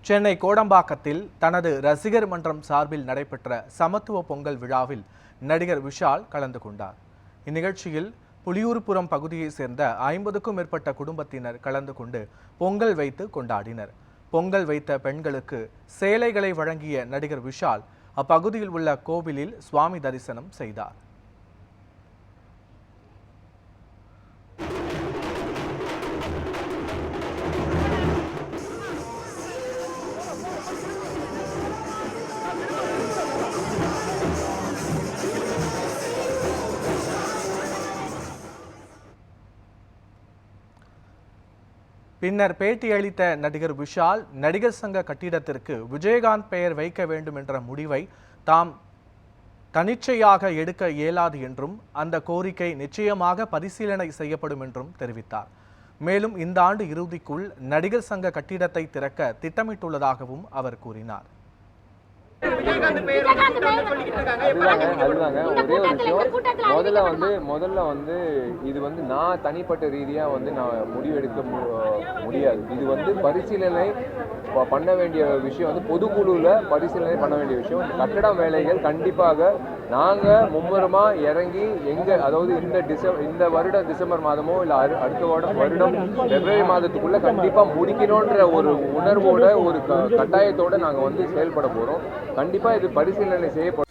சென்னை கோடம்பாக்கத்தில் தனது ரசிகர் மன்றம் சார்பில் நடைபெற்ற சமத்துவ பொங்கல் விழாவில் நடிகர் விஷால் கலந்து கொண்டார். இந்நிகழ்ச்சியில் புலியூர்புரம் பகுதியைச் சேர்ந்த 50க்கும் மேற்பட்ட குடும்பத்தினர் கலந்து கொண்டு பொங்கல் வைத்து கொண்டாடினர். பொங்கல் வைத்த பெண்களுக்கு சேலைகளை வழங்கிய நடிகர் விஷால் அப்பகுதியில் உள்ள கோவிலில் சுவாமி தரிசனம் செய்தார். பின்னர் பேட்டியளித்த நடிகர் விஷால், நடிகர் சங்க கட்டிடத்திற்கு விஜயகாந்த் பெயர் வைக்க வேண்டும் என்ற முடிவை தாம் தனிச்சையாக எடுக்க இயலாது என்றும் அந்த கோரிக்கை நிச்சயமாக பரிசீலனை செய்யப்படும் என்றும் தெரிவித்தார். மேலும் இந்த ஆண்டு இறுதிக்குள் நடிகர் சங்க கட்டிடத்தை திறக்க திட்டமிட்டுள்ளதாகவும் அவர் கூறினார். அதுதாங்க ஒரே ஒரு விஷயம். முதல்ல வந்து இது வந்து நான் தனிப்பட்ட ரீதியா வந்து நான் முடிவெடுக்க முடியாது. இது வந்து பரிசீலனை பண்ண வேண்டிய விஷயம், வந்து பொதுக்குழுல பரிசீலனை பண்ண வேண்டிய விஷயம். கட்டட வேலைகள் கண்டிப்பாக நாங்க மும்முரமா இறங்கி அதாவது இந்த வருடம் டிசம்பர் மாதமோ இல்ல அடுத்த வருடம் பிப்ரவரி மாதத்துக்குள்ள கண்டிப்பா முடிக்கணும்ன்ற ஒரு உணர்வோட ஒரு கட்டாயத்தோட நாங்க வந்து செயல்பட போறோம். கண்டிப்பா இது பரிசீலனை செய்யப்படும்.